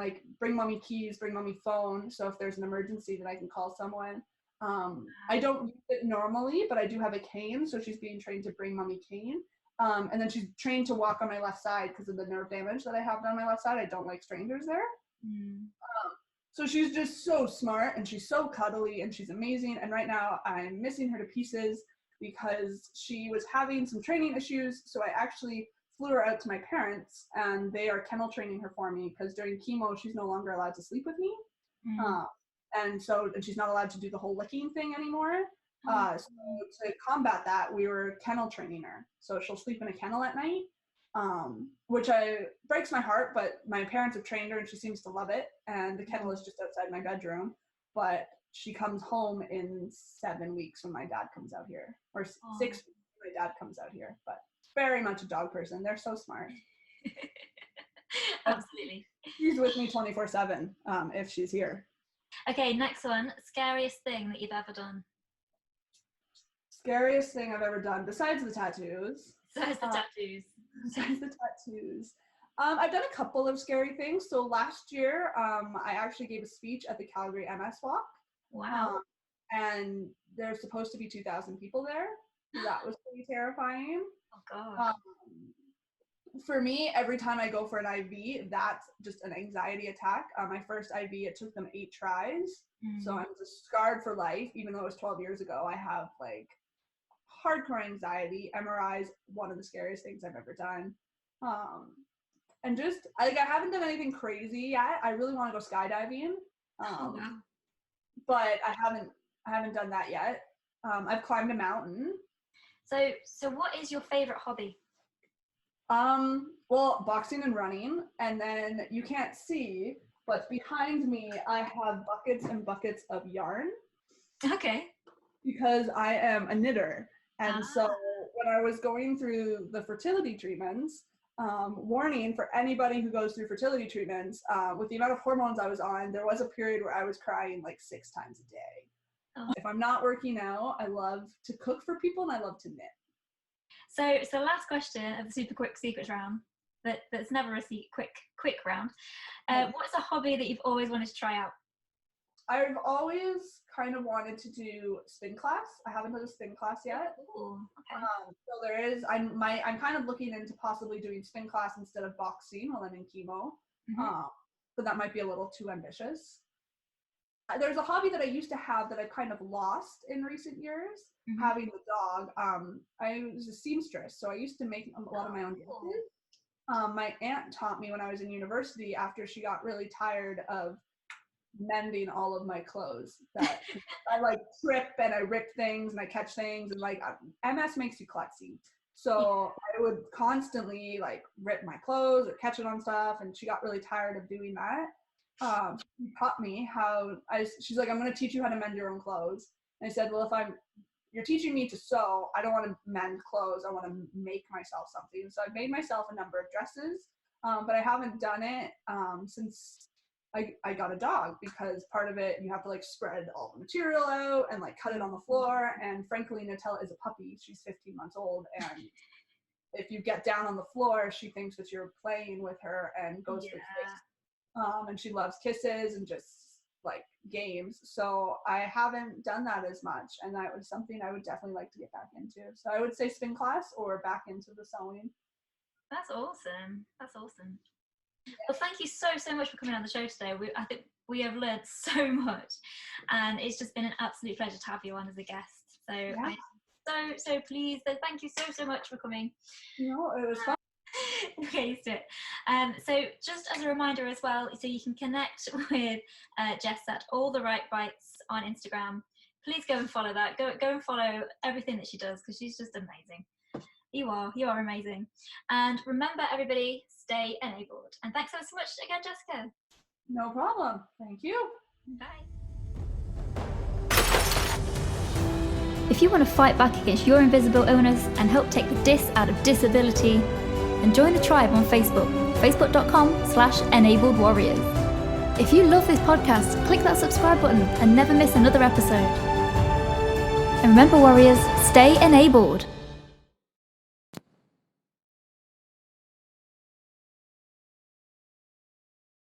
mommy keys, bring mommy phone. So if there's an emergency, that I can call someone. I don't use it normally, but I do have a cane, so she's being trained to bring mommy cane. And then she's trained to walk on my left side because of the nerve damage that I have on my left side. I don't like strangers there. Mm. So she's just so smart and she's so cuddly and she's amazing. And right now I'm missing her to pieces because she was having some training issues. So I actually flew her out to my parents and they are kennel training her for me because during chemo, she's no longer allowed to sleep with me. Mm. And she's not allowed to do the whole licking thing anymore. Oh. So to combat that, we were kennel training her. So she'll sleep in a kennel at night, which breaks my heart, but my parents have trained her and she seems to love it. And the kennel is just outside my bedroom, but she comes home in 7 weeks when my dad comes out here, or 6 weeks when my dad comes out here. But very much a dog person. They're so smart. Absolutely. She's with me 24/7 if she's here. Okay, next one. Scariest thing that you've ever done? Scariest thing I've ever done, besides the tattoos. Besides the tattoos. Besides the tattoos. I've done a couple of scary things. So last year, I actually gave a speech at the Calgary MS Walk. Wow. And there's supposed to be 2,000 people there. That was pretty terrifying. Oh, God. For me, every time I go for an IV, that's just an anxiety attack. My first IV, it took them 8 tries. So I'm just scarred for life, even though it was 12 years ago. I have like hardcore anxiety. MRI's one of the scariest things I've ever done. And just, I haven't done anything crazy yet. I really want to go skydiving. Oh, wow. But I haven't done that yet. I've climbed a mountain. So what is your favorite hobby? Well, boxing and running, and then you can't see, but behind me, I have buckets and buckets of yarn. Okay. Because I am a knitter. And so when I was going through the fertility treatments, warning for anybody who goes through fertility treatments, with the amount of hormones I was on, there was a period where I was crying like 6 times a day. Oh. If I'm not working out, I love to cook for people and I love to knit. So last question of the super quick secrets round, that's never a quick round. What's a hobby that you've always wanted to try out? I've always kind of wanted to do spin class. I haven't done a spin class yet. Ooh, okay. So there is. I'm kind of looking into possibly doing spin class instead of boxing while I'm in chemo. But that might be a little too ambitious. There's a hobby that I used to have that I've kind of lost in recent years. Having the dog. I was a seamstress, so I used to make a lot of my own dresses. My aunt taught me when I was in university after she got really tired of mending all of my clothes that I like trip and I rip things and I catch things and like MS makes you klutzy. So I would constantly like rip my clothes or catch it on stuff, and she got really tired of doing that. She taught me how she's like, I'm going to teach you how to mend your own clothes. And I said, well, you're teaching me to sew, I don't want to mend clothes. I want to make myself something. So I've made myself a number of dresses, but I haven't done it since I got a dog, because part of it, you have to like spread all the material out and like cut it on the floor. And frankly, Nutella is a puppy. She's 15 months old. And if you get down on the floor, she thinks that you're playing with her and goes for kicks. And she loves kisses and just like games. So I haven't done that as much. And that was something I would definitely like to get back into. So I would say spin class or back into the sewing. That's awesome. That's awesome. Well, thank you so much for coming on the show today. I think we have learned so much, and it's just been an absolute pleasure to have you on as a guest. So I'm so pleased. So thank you so much for coming. No, it was fun. Okay, so so just as a reminder as well, so you can connect with Jess at All the Right Bites on Instagram. Please go and follow that. Go and follow everything that she does, because she's just amazing. You are amazing. And remember, everybody, stay enabled. And thanks so much again, Jessica. No problem. Thank you. Bye. If you want to fight back against your invisible illness and help take the dis out of disability, then join the tribe on Facebook, facebook.com/enabledwarriors. If you love this podcast, click that subscribe button and never miss another episode. And remember, warriors, stay enabled.